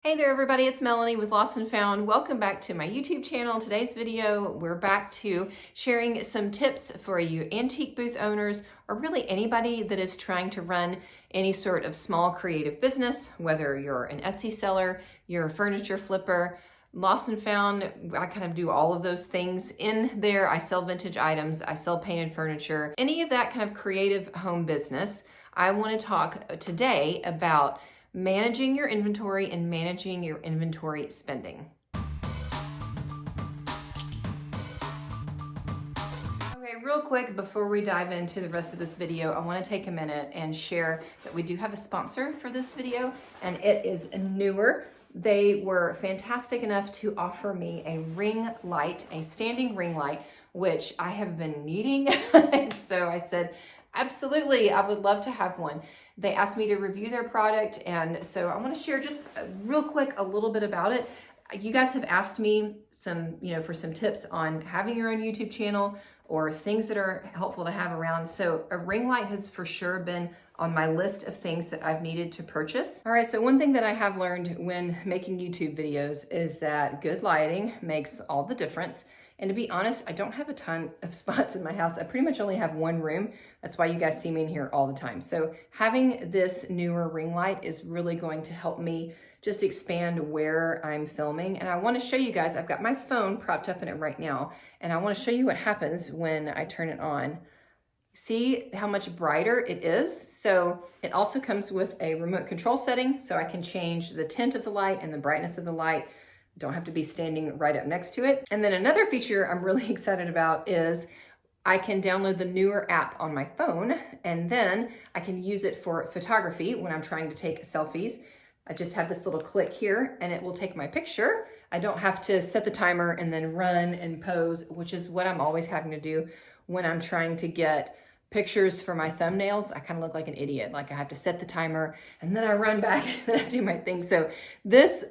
Hey there everybody, it's Melanie with Lost and Found. Welcome back to my YouTube channel. Today's video, we're back to sharing some tips for you antique booth owners or really anybody that is trying to run any sort of small creative business, whether you're an Etsy seller, you're a furniture flipper. Lost and Found, I kind of do all of those things in there. I sell vintage items, I sell painted furniture, any of that kind of creative home business. I want to talk today about managing your inventory and managing your inventory spending. Okay, real quick before we dive into the rest of this video, I want to take a minute and share that we do have a sponsor for this video, and it is Neweer. They were fantastic enough to offer me a ring light, a standing ring light, which I have been needing. So I said, absolutely, I would love to have one. They asked me to review their product, and so I want to share just real quick a little bit about it. You guys have asked me for some tips on having your own YouTube channel or things that are helpful to have around. So a ring light has for sure been on my list of things that I've needed to purchase. All right, so one thing that I have learned when making YouTube videos is that good lighting makes all the difference. And to be honest, I don't have a ton of spots in my house. I pretty much only have one room. That's why you guys see me in here all the time. So having this Neweer ring light is really going to help me just expand where I'm filming. And I want to show you guys, I've got my phone propped up in it right now, and I want to show you what happens when I turn it on. See how much brighter it is? So it also comes with a remote control setting, so I can change the tint of the light and the brightness of the light. Don't have to be standing right up next to it. And then another feature I'm really excited about is I can download the Neweer app on my phone, and then I can use it for photography when I'm trying to take selfies. I just have this little click here and it will take my picture. I don't have to set the timer and then run and pose, which is what I'm always having to do when I'm trying to get pictures for my thumbnails. I kind of look like an idiot. Like I have to set the timer and then I run back and I do my thing. So this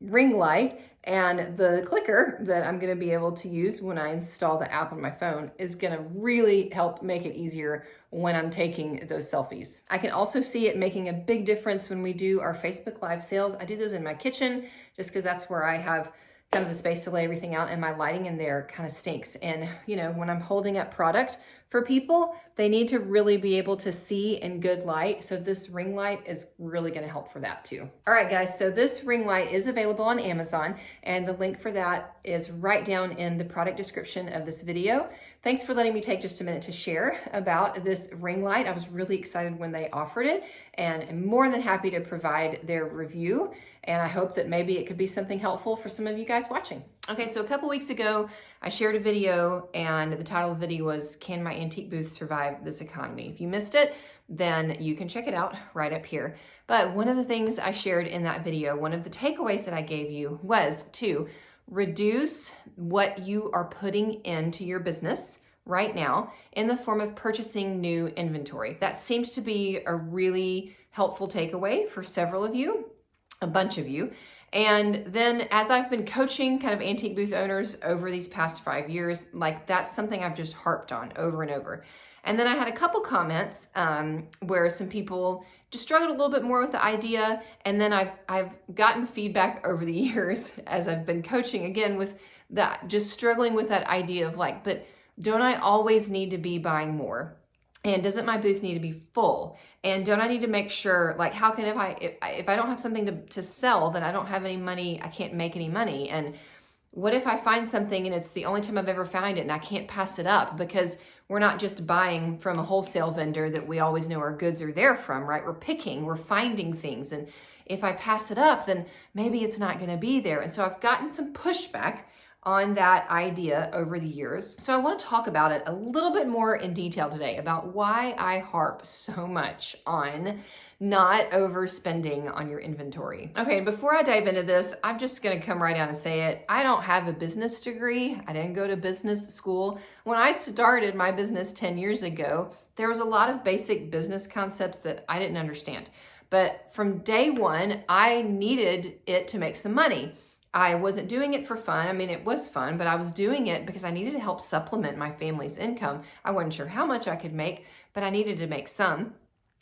ring light and the clicker that I'm going to be able to use when I install the app on my phone is going to really help make it easier when I'm taking those selfies. I can also see it making a big difference when we do our Facebook Live sales. I do those in my kitchen just because that's where I have kind of the space to lay everything out, and my lighting in there kind of stinks. And when I'm holding up product for people, they need to really be able to see in good light. So this ring light is really going to help for that too. All right, guys, so this ring light is available on Amazon, and the link for that is right down in the product description of this video. Thanks for letting me take just a minute to share about this ring light. I was really excited when they offered it, and I'm more than happy to provide their review. And I hope that maybe it could be something helpful for some of you guys watching. Okay, so a couple weeks ago, I shared a video, and the title of the video was, Can My Antique Booth Survive This Economy? If you missed it, then you can check it out right up here. But one of the things I shared in that video, one of the takeaways that I gave you was to reduce what you are putting into your business right now in the form of purchasing new inventory. That seems to be a really helpful takeaway for several of you, a bunch of you. And then as I've been coaching kind of antique booth owners over these past 5 years, like that's something I've just harped on over and over. And then I had a couple comments where some people just struggled a little bit more with the idea. And then I've gotten feedback over the years as I've been coaching again with that, just struggling with that idea of like, but don't I always need to be buying more? And doesn't my booth need to be full? And don't I need to make sure, like, how can, if I don't have something to sell, then I don't have any money, I can't make any money. And what if I find something and it's the only time I've ever found it and I can't pass it up because we're not just buying from a wholesale vendor that we always know our goods are there from, right? We're picking, we're finding things. And if I pass it up, then maybe it's not gonna be there. And so I've gotten some pushback on that idea over the years. So I want to talk about it a little bit more in detail today about why I harp so much on not overspending on your inventory. Okay, before I dive into this, I'm just gonna come right out and say it. I don't have a business degree. I didn't go to business school. When I started my business 10 years ago, there was a lot of basic business concepts that I didn't understand. But from day one, I needed it to make some money. I wasn't doing it for fun. I mean, it was fun, but I was doing it because I needed to help supplement my family's income. I wasn't sure how much I could make, but I needed to make some.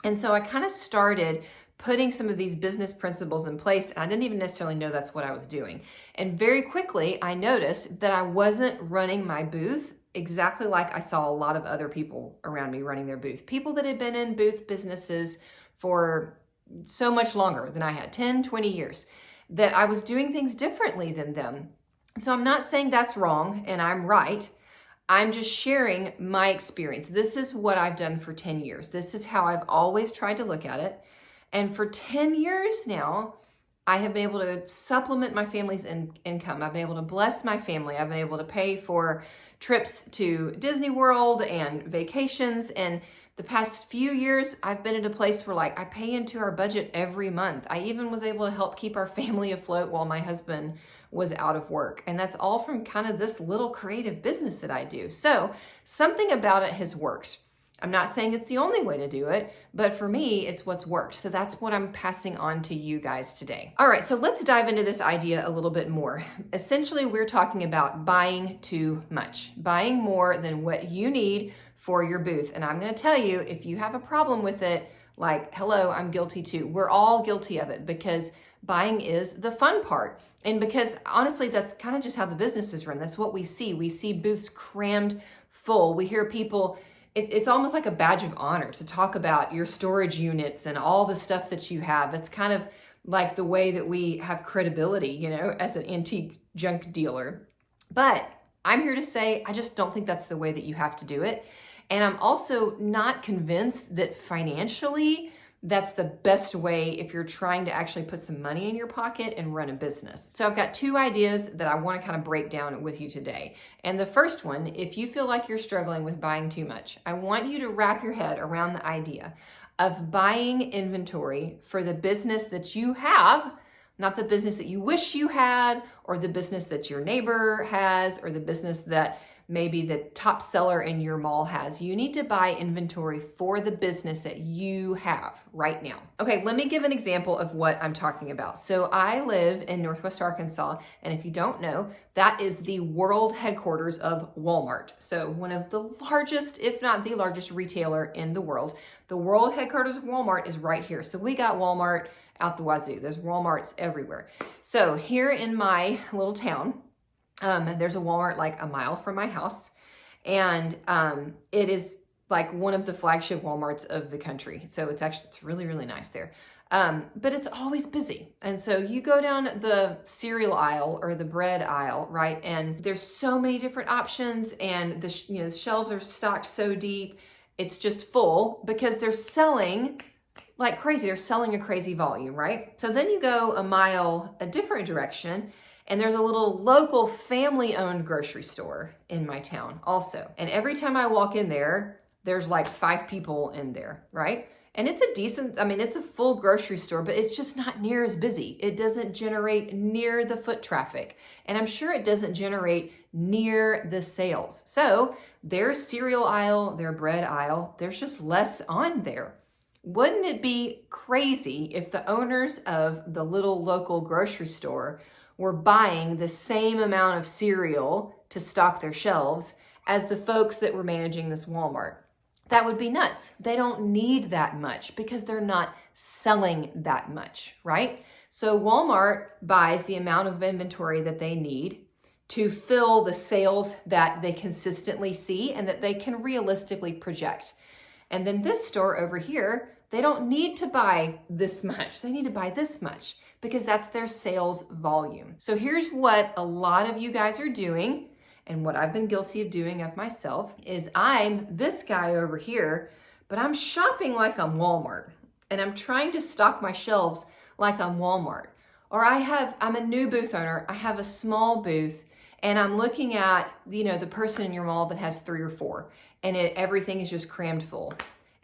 And so I kind of started putting some of these business principles in place, and I didn't even necessarily know that's what I was doing. And very quickly, I noticed that I wasn't running my booth exactly like I saw a lot of other people around me running their booth. People that had been in booth businesses for so much longer than I had, 10, 20 years, that I was doing things differently than them. So I'm not saying that's wrong and I'm right. I'm just sharing my experience. This is what I've done for 10 years. This is how I've always tried to look at it. And for 10 years now, I have been able to supplement my family's income. I've been able to bless my family. I've been able to pay for trips to Disney World and vacations. And the past few years, I've been at a place where like I pay into our budget every month. I even was able to help keep our family afloat while my husband was out of work. And that's all from kind of this little creative business that I do. So something about it has worked. I'm not saying it's the only way to do it, but for me, it's what's worked. So that's what I'm passing on to you guys today. All right, so let's dive into this idea a little bit more. Essentially, we're talking about buying too much, buying more than what you need for your booth. And I'm gonna tell you, if you have a problem with it, like, hello, I'm guilty too. We're all guilty of it because buying is the fun part. And because honestly, that's kind of just how the business is run. That's what we see. We see booths crammed full. We hear people, it's almost like a badge of honor to talk about your storage units and all the stuff that you have. It's kind of like the way that we have credibility, you know, as an antique junk dealer. But I'm here to say, I just don't think that's the way that you have to do it. And I'm also not convinced that financially, that's the best way if you're trying to actually put some money in your pocket and run a business. So I've got two ideas that I want to kind of break down with you today. And the first one, if you feel like you're struggling with buying too much, I want you to wrap your head around the idea of buying inventory for the business that you have, not the business that you wish you had, or the business that your neighbor has, or the business that maybe the top seller in your mall has. You need to buy inventory for the business that you have right now. Okay, let me give an example of what I'm talking about. So I live in Northwest Arkansas, and if you don't know, that is the world headquarters of Walmart. So one of the largest, if not the largest retailer in the world. The world headquarters of Walmart is right here. So we got Walmart out the wazoo. There's Walmarts everywhere. So here in my little town, there's a Walmart like a mile from my house, and it is like one of the flagship Walmarts of the country. So it's really, really nice there. But it's always busy. And so you go down the cereal aisle or the bread aisle, right? And there's so many different options, and the shelves are stocked so deep. It's just full because they're selling like crazy. They're selling a crazy volume, right? So then you go a mile a different direction, and there's a little local family-owned grocery store in my town also. And every time I walk in there, there's like 5 people in there, right? And it's it's a full grocery store, but it's just not near as busy. It doesn't generate near the foot traffic. And I'm sure it doesn't generate near the sales. So their cereal aisle, their bread aisle, there's just less on there. Wouldn't it be crazy if the owners of the little local grocery store were buying the same amount of cereal to stock their shelves as the folks that were managing this Walmart? That would be nuts. They don't need that much because they're not selling that much, right? So Walmart buys the amount of inventory that they need to fill the sales that they consistently see and that they can realistically project. And then this store over here, they don't need to buy this much. They need to buy this much because that's their sales volume. So here's what a lot of you guys are doing, and what I've been guilty of doing of myself is I'm this guy over here, but I'm shopping like I'm Walmart, and I'm trying to stock my shelves like I'm Walmart. Or I'm a new booth owner, I have a small booth, and I'm looking at, the person in your mall that has 3 or 4, and everything is just crammed full.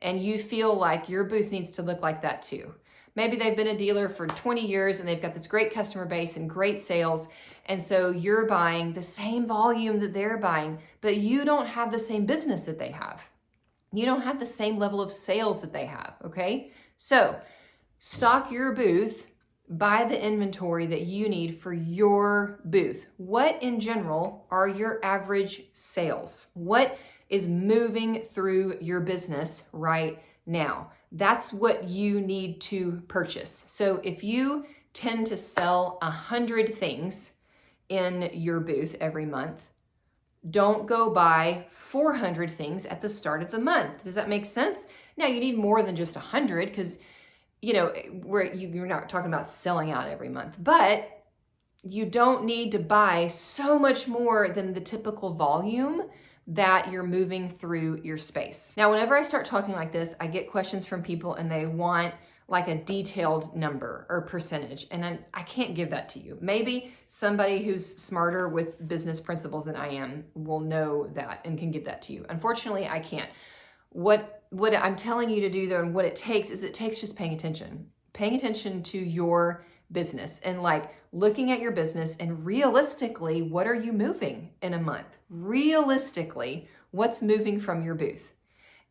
And you feel like your booth needs to look like that too. Maybe they've been a dealer for 20 years and they've got this great customer base and great sales. And so you're buying the same volume that they're buying, but you don't have the same business that they have. You don't have the same level of sales that they have, okay? So stock your booth, buy the inventory that you need for your booth. What in general are your average sales? What is moving through your business right now? that's what you need to purchase. So if you tend to sell 100 things in your booth every month, don't go buy 400 things at the start of the month. Does that make sense? Now you need more than just 100 because, you know, you're not talking about selling out every month, but you don't need to buy so much more than the typical volume that you're moving through your space. Now, whenever I start talking like this, I get questions from people and they want like a detailed number or percentage, and I can't give that to you. Maybe somebody who's smarter with business principles than I am will know that and can give that to you. Unfortunately, I can't. What I'm telling you to do though, and what it takes just paying attention to your business and like looking at your business and realistically, what are you moving in a month? Realistically, what's moving from your booth?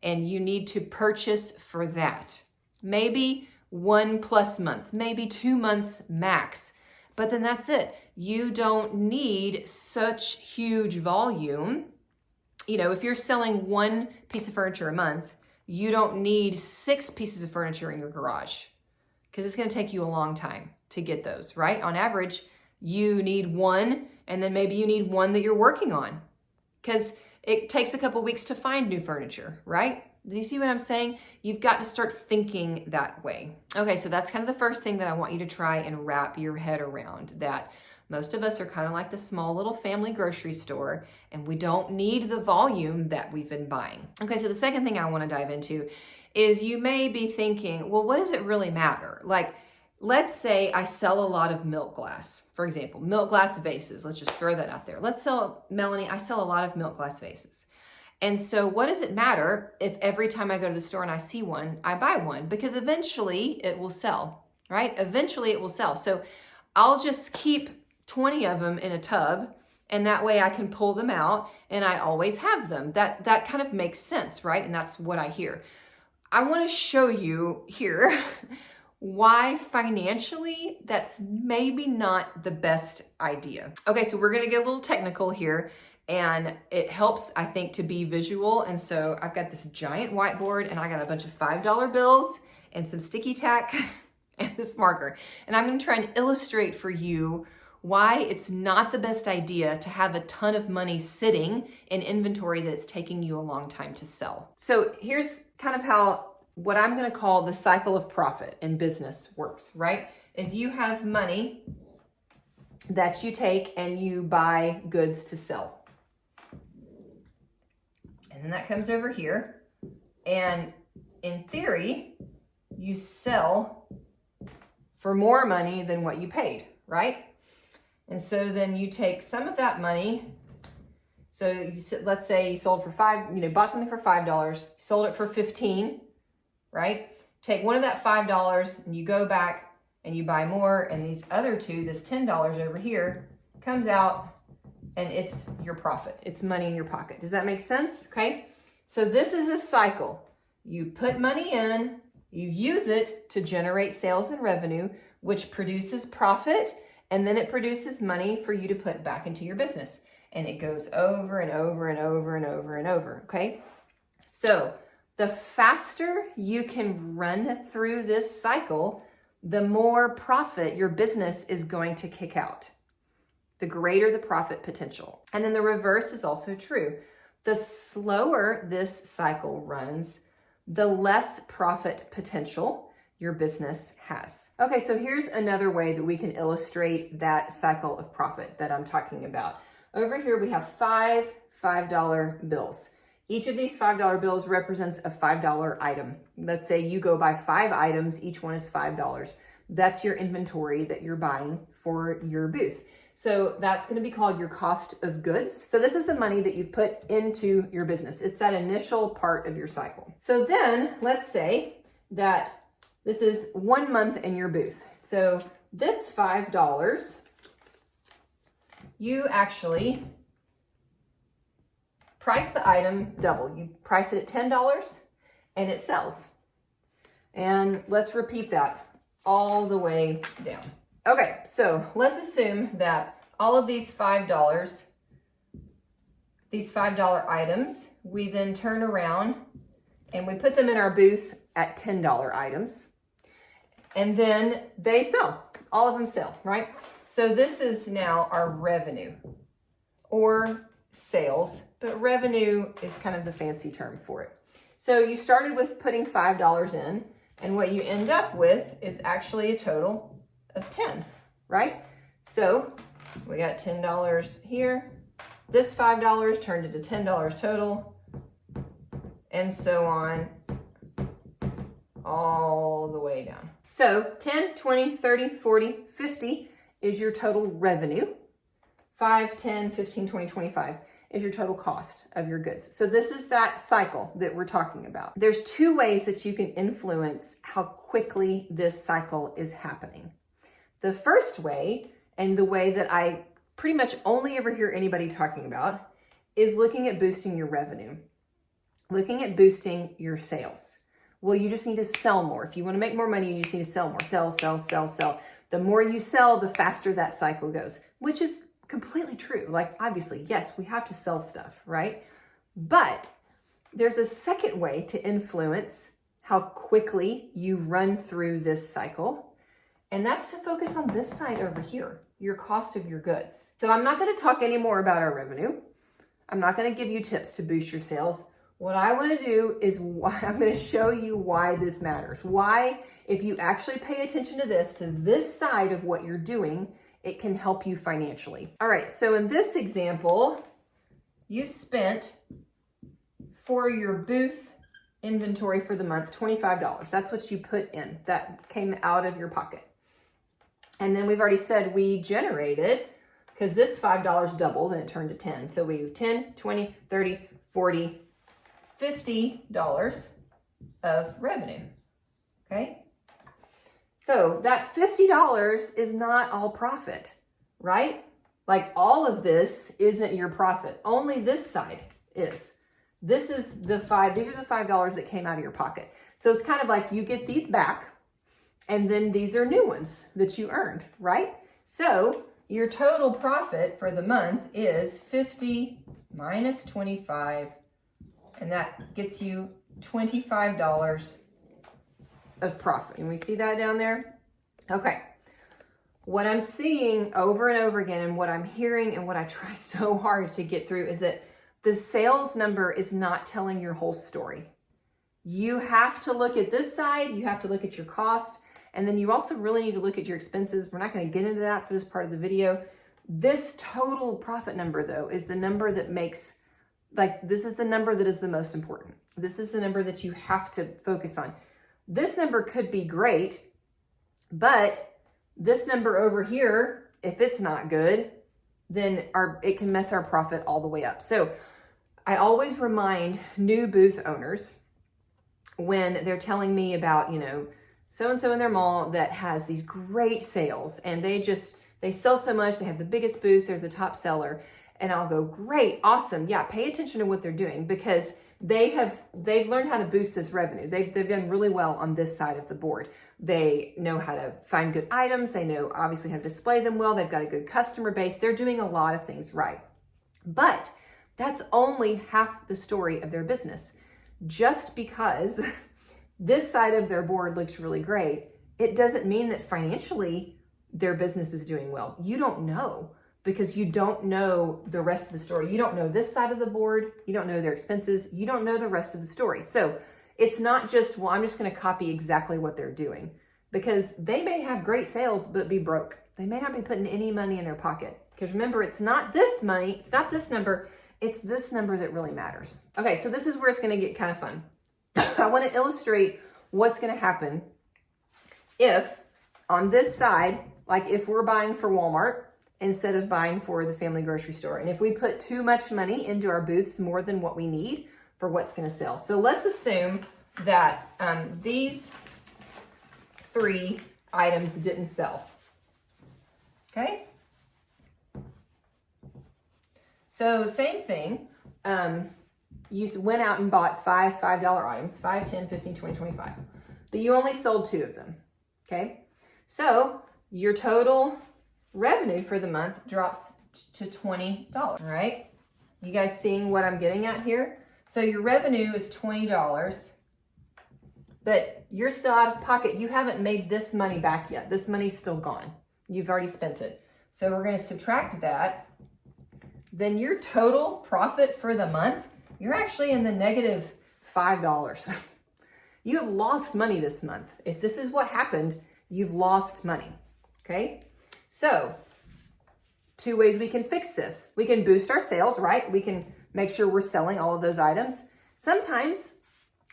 And you need to purchase for that. Maybe 1+ months, maybe 2 months max, but then that's it. You don't need such huge volume. You know, if you're selling 1 piece of furniture a month, you don't need 6 pieces of furniture in your garage because it's going to take you a long time to get those, right? On average, you need 1, and then maybe you need 1 that you're working on because it takes a couple weeks to find new furniture, right? Do you see what I'm saying? You've got to start thinking that way. Okay, so that's kind of the first thing that I want you to try and wrap your head around, that most of us are kind of like the small little family grocery store, and we don't need the volume that we've been buying. Okay, so the second thing I want to dive into is you may be thinking, well, what does it really matter? Like, let's say I sell a lot of milk glass, for example, milk glass vases. Let's just throw that out there. Melanie, I sell a lot of milk glass vases. And so what does it matter if every time I go to the store and I see one, I buy one? Because eventually it will sell, right? Eventually it will sell. So I'll just keep 20 of them in a tub, and that way I can pull them out and I always have them. That kind of makes sense, right? And that's what I hear. I want to show you here why financially that's maybe not the best idea. Okay, so we're going to get a little technical here. And it helps, I think, to be visual. And so I've got this giant whiteboard and I got a bunch of $5 bills and some sticky tack and this marker. And I'm going to try and illustrate for you why it's not the best idea to have a ton of money sitting in inventory that's taking you a long time to sell. So here's kind of how what I'm going to call the cycle of profit in business works, right? Is you have money that you take and you buy goods to sell. And then that comes over here, and in theory, you sell for more money than what you paid, right? And so then you take some of that money. So let's say you sold for bought something for $5, sold it for $15, right? Take one of that $5 and you go back and you buy more, and these other two, this $10 over here, comes out and it's your profit. It's money in your pocket. Does that make sense? Okay. So this is a cycle. You put money in, you use it to generate sales and revenue, which produces profit, and then it produces money for you to put back into your business. And it goes over and over and over and over and over. Okay. So the faster you can run through this cycle, the more profit your business is going to kick out. The greater the profit potential. And then the reverse is also true. The slower this cycle runs, the less profit potential your business has. Okay, so here's another way that we can illustrate that cycle of profit that I'm talking about. Over here we have 5 $5 bills. Each of these $5 bills represents a $5 item. Let's say you go buy 5 items, each one is $5. That's your inventory that you're buying for your booth. So that's going to be called your cost of goods. So this is the money that you've put into your business. It's that initial part of your cycle. So then let's say that this is 1 month in your booth. So this $5, you actually price the item double. You price it at $10 and it sells. And let's repeat that all the way down. Okay, so let's assume that all of these $5 items, we then turn around and we put them in our booth at $10 items. And then they sell. All of them sell, right? So this is now our revenue or sales, but revenue is kind of the fancy term for it. So you started with putting $5 in, and what you end up with is actually a total of 10, right? So we got $10 here. This $5 turned into $10 total, and so on all the way down. So 10, 20, 30, 40, 50 is your total revenue. 5, 10, 15, 20, 25 is your total cost of your goods. So this is that cycle that we're talking about. There's two ways that you can influence how quickly this cycle is happening. The first way, and the way that I pretty much only ever hear anybody talking about, is looking at boosting your revenue, looking at boosting your sales. Well, you just need to sell more. If you want to make more money, you just need to sell more. Sell, sell, sell, sell. The more you sell, the faster that cycle goes, which is completely true. Like, obviously, yes, we have to sell stuff, right? But there's a second way to influence how quickly you run through this cycle, and that's to focus on this side over here, your cost of your goods. So I'm not going to talk anymore about our revenue. I'm not going to give you tips to boost your sales. What I want to do is I'm going to show you why this matters. Why, if you actually pay attention to this side of what you're doing, it can help you financially. All right, so in this example, you spent for your booth inventory for the month, $25. That's what you put in. That came out of your pocket. And then we've already said we generated, because this $5 doubled and it turned to 10. So we 10, 20, 30, 40, $50 of revenue, okay? So that $50 is not all profit, right? Like, all of this isn't your profit. Only this side is. This is these are the $5 that came out of your pocket. So it's kind of like you get these back, and then these are new ones that you earned, right? So your total profit for the month is 50 minus 25, and that gets you $25 of profit. And we see that down there? Okay. What I'm seeing over and over again, and what I'm hearing, and what I try so hard to get through, is that the sales number is not telling your whole story. You have to look at this side, you have to look at your cost, and then you also really need to look at your expenses. We're not going to get into that for this part of the video. This total profit number, though, is the number that makes, like, this is the number that is the most important. This is the number that you have to focus on. This number could be great, but this number over here, if it's not good, then it can mess our profit all the way up. So I always remind new booth owners when they're telling me about, so-and-so in their mall that has these great sales, and they sell so much, they have the biggest booths, they're the top seller. And I'll go, great, awesome. Yeah, pay attention to what they're doing, because they've learned how to boost this revenue. They've done really well on this side of the board. They know how to find good items. They know obviously how to display them well. They've got a good customer base. They're doing a lot of things right. But that's only half the story of their business. Just because this side of their board looks really great, it doesn't mean that financially their business is doing well. You don't know, because you don't know the rest of the story. You don't know this side of the board. You don't know their expenses. You don't know the rest of the story. So it's not just, well, I'm just going to copy exactly what they're doing, because they may have great sales, but be broke. They may not be putting any money in their pocket, because remember, it's not this money. It's not this number. It's this number that really matters. Okay, so this is where it's going to get kind of fun. I want to illustrate what's going to happen if on this side, like if we're buying for Walmart instead of buying for the family grocery store, and if we put too much money into our booths, more than what we need for what's going to sell. So let's assume that these 3 items didn't sell. Okay? So same thing. You went out and bought 5 $5 items, 5, 10, 15, 20, 25. But you only sold 2 of them. Okay? So your total revenue for the month drops to $20, right? You guys seeing what I'm getting at here? So your revenue is $20, but you're still out of pocket. You haven't made this money back yet. This money's still gone. You've already spent it. So we're going to subtract that. Then your total profit for the month, you're actually in the negative $5. You have lost money this month. If this is what happened, you've lost money, okay? So 2 ways we can fix this. We can boost our sales, right? We can make sure we're selling all of those items. Sometimes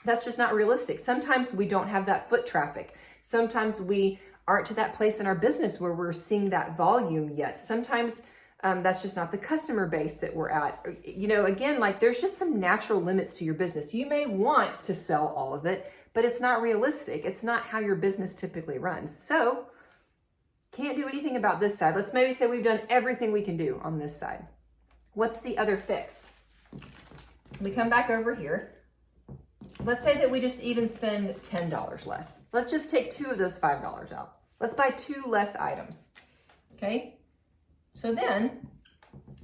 that's just not realistic. Sometimes we don't have that foot traffic. Sometimes we aren't to that place in our business where we're seeing that volume yet. Sometimes that's just not the customer base that we're at. You know, again, like there's just some natural limits to your business. You may want to sell all of it, but it's not realistic. It's not how your business typically runs. So can't do anything about this side. Let's maybe say we've done everything we can do on this side. What's the other fix? We come back over here. Let's say that we just even spend $10 less. Let's just take 2 of those $5 out. Let's buy 2 less items, okay? So then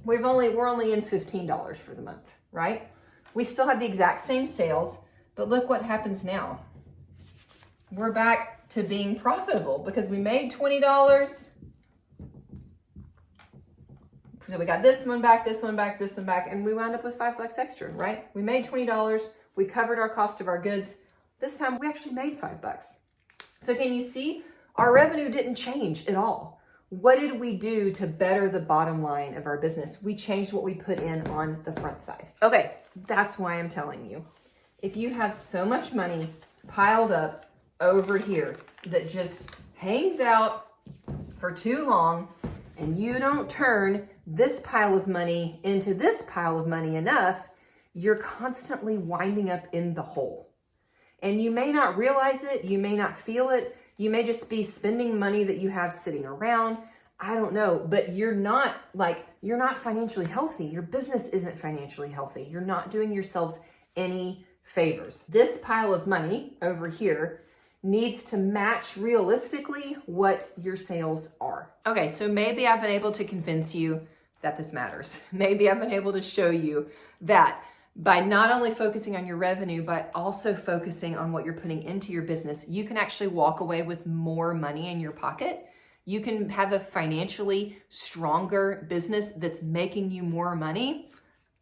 we're only in $15 for the month, right? We still have the exact same sales, but look what happens now. We're back to being profitable because we made $20. So we got this one back, this one back, this one back, and we wound up with $5 extra, right? We made $20. We covered our cost of our goods. This time we actually made $5. So can you see? Our revenue didn't change at all. What did we do to better the bottom line of our business? We changed what we put in on the front side. Okay, that's why I'm telling you. If you have so much money piled up over here that just hangs out for too long and you don't turn this pile of money into this pile of money enough, you're constantly winding up in the hole. And you may not realize it, you may not feel it, you may just be spending money that you have sitting around. I don't know, but you're not financially healthy. Your business isn't financially healthy. You're not doing yourselves any favors. This pile of money over here needs to match realistically what your sales are. Okay, so maybe I've been able to convince you that this matters. Maybe I've been able to show you that by not only focusing on your revenue, but also focusing on what you're putting into your business, you can actually walk away with more money in your pocket. You can have a financially stronger business that's making you more money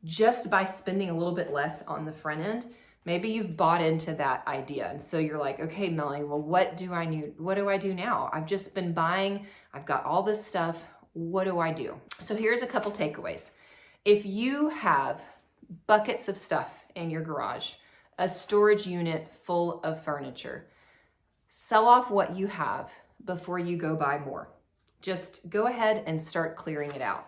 just by spending a little bit less on the front end. Maybe you've bought into that idea. And so you're like, okay, Melanie, well, what do I need? What do I do now? I've just been buying. I've got all this stuff. What do I do? So here's a couple takeaways. If you have buckets of stuff in your garage, a storage unit full of furniture, sell off what you have before you go buy more. Just go ahead and start clearing it out.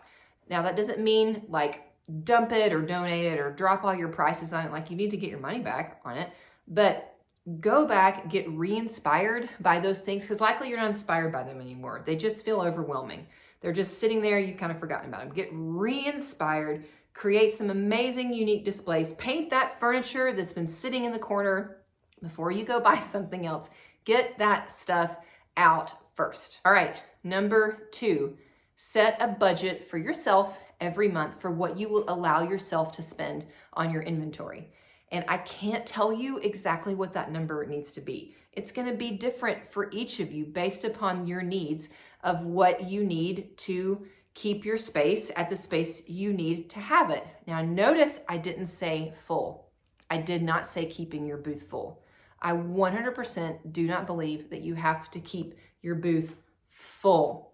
Now, that doesn't mean like dump it or donate it or drop all your prices on it. Like you need to get your money back on it, but go back, get re-inspired by those things because likely you're not inspired by them anymore. They just feel overwhelming. They're just sitting there. You've kind of forgotten about them. Get re-inspired, create some amazing, unique displays. Paint that furniture that's been sitting in the corner before you go buy something else. Get that stuff out first. All right, number 2, set a budget for yourself every month for what you will allow yourself to spend on your inventory. And I can't tell you exactly what that number needs to be. It's going to be different for each of you based upon your needs of what you need to keep your space at the space you need to have it. Now, notice I didn't say full. I did not say keeping your booth full. I 100% do not believe that you have to keep your booth full.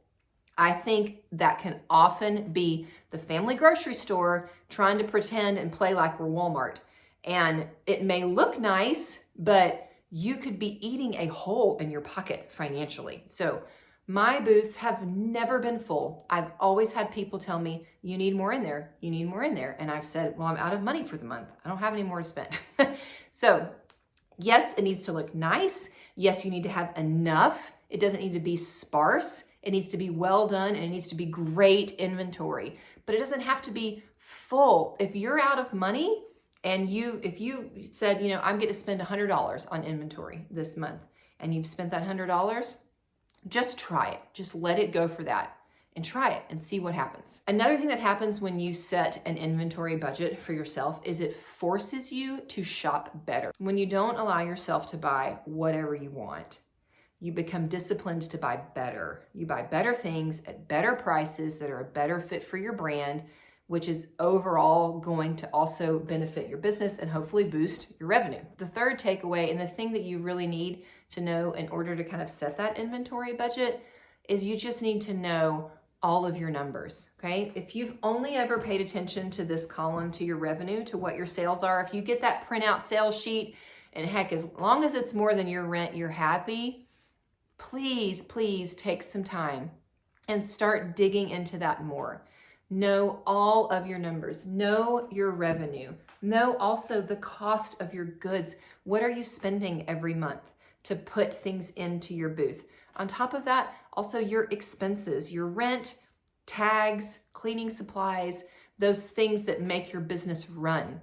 I think that can often be the family grocery store trying to pretend and play like we're Walmart. And it may look nice, but you could be eating a hole in your pocket financially. So my booths have never been full. I've always had people tell me, you need more in there, you need more in there. And I've said, well, I'm out of money for the month. I don't have any more to spend. So yes, it needs to look nice. Yes, you need to have enough. It doesn't need to be sparse. It needs to be well done and it needs to be great inventory, but it doesn't have to be full. If you're out of money and if you said, you know, I'm going to spend $100 on inventory this month and you've spent that $100, just try it. Just let it go for that and try it and see what happens. Another thing that happens when you set an inventory budget for yourself is it forces you to shop better. When you don't allow yourself to buy whatever you want, you become disciplined to buy better. You buy better things at better prices that are a better fit for your brand, which is overall going to also benefit your business and hopefully boost your revenue. The third takeaway, and the thing that you really need to know in order to kind of set that inventory budget, is you just need to know all of your numbers, okay? If you've only ever paid attention to this column, to your revenue, to what your sales are, if you get that printout sales sheet, and heck, as long as it's more than your rent, you're happy, please take some time and start digging into that more. Know all of your numbers, know your revenue, know also the cost of your goods. What are you spending every month to put things into your booth? On top of that, also your expenses, your rent, tags, cleaning supplies, those things that make your business run.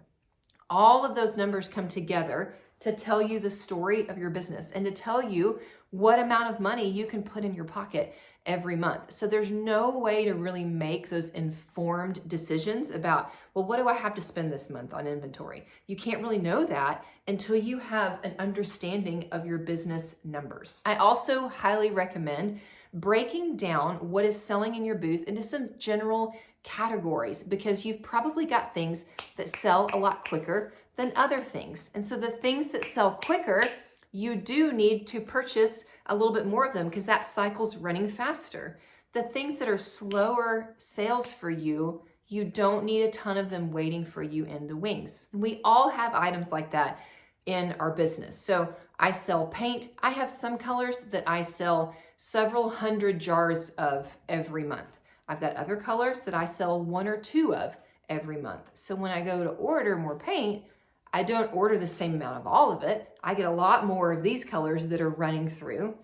All of those numbers come together to tell you the story of your business and to tell you what amount of money you can put in your pocket every month. So there's no way to really make those informed decisions about, well, what do I have to spend this month on inventory? You can't really know that until you have an understanding of your business numbers. I also highly recommend breaking down what is selling in your booth into some general categories, because you've probably got things that sell a lot quicker than other things. And so the things that sell quicker, you do need to purchase a little bit more of them because that cycle's running faster. The things that are slower sales for you, you don't need a ton of them waiting for you in the wings. We all have items like that in our business. So I sell paint. I have some colors that I sell several hundred jars of every month. I've got other colors that I sell 1 or 2 of every month. So when I go to order more paint, I don't order the same amount of all of it. I get a lot more of these colors that are running through,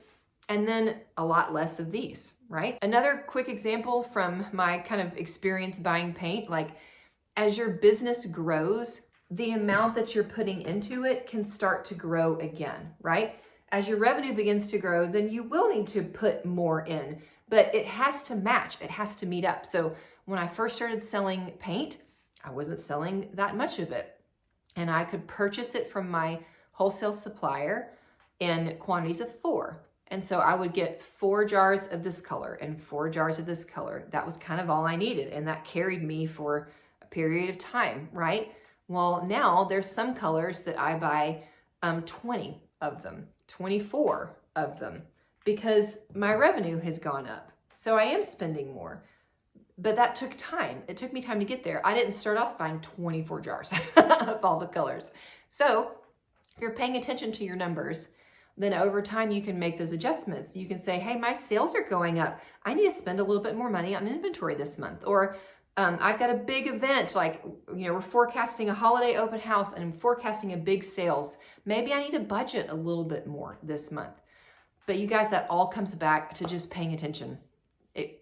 and then a lot less of these, right? Another quick example from my kind of experience buying paint, like as your business grows, the amount that you're putting into it can start to grow again, right? As your revenue begins to grow, then you will need to put more in, but it has to match, it has to meet up. So when I first started selling paint, I wasn't selling that much of it. And I could purchase it from my wholesale supplier in quantities of 4. And so I would get 4 jars of this color and 4 jars of this color. That was kind of all I needed. And that carried me for a period of time, right? Well, now there's some colors that I buy 20 of them, 24 of them, because my revenue has gone up. So I am spending more. But that took time. It took me time to get there. I didn't start off buying 24 jars of all the colors. So if you're paying attention to your numbers, then over time you can make those adjustments. You can say, hey, my sales are going up. I need to spend a little bit more money on inventory this month. Or I've got a big event, like, we're forecasting a holiday open house and I'm forecasting a big sales. Maybe I need to budget a little bit more this month. But you guys, that all comes back to just paying attention.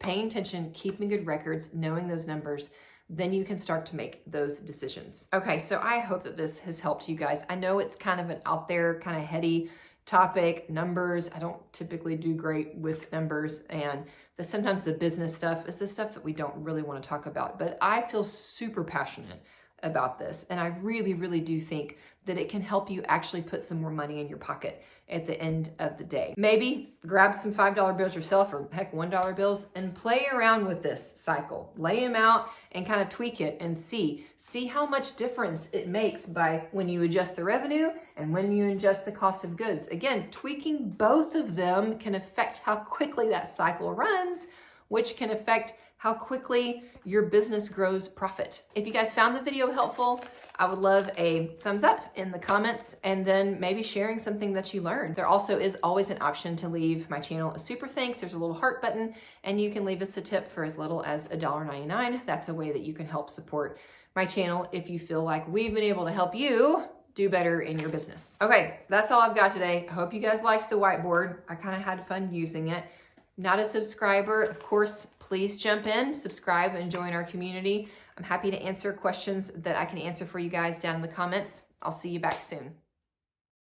Paying attention, keeping good records, knowing those numbers, then you can start to make those decisions. Okay, so I hope that this has helped you guys. I know it's kind of an out there, kind of heady topic, numbers. I don't typically do great with numbers, and sometimes the business stuff is the stuff that we don't really want to talk about, but I feel super passionate about this, and I really do think that it can help you actually put some more money in your pocket at the end of the day. Maybe grab some $5 bills yourself, or heck, $1 bills, and play around with this cycle. Lay them out and kind of tweak it and see how much difference it makes by when you adjust the revenue and when you adjust the cost of goods. Again, tweaking both of them can affect how quickly that cycle runs, which can affect how quickly your business grows profit. If you guys found the video helpful, I would love a thumbs up in the comments, and then maybe sharing something that you learned. There also is always an option to leave my channel a super thanks. There's a little heart button, and you can leave us a tip for as little as $1.99. That's a way that you can help support my channel if you feel like we've been able to help you do better in your business. Okay, that's all I've got today. I hope you guys liked the whiteboard. I kind of had fun using it. Not a subscriber, of course, please jump in, subscribe, and join our community. I'm happy to answer questions that I can answer for you guys down in the comments. I'll see you back soon.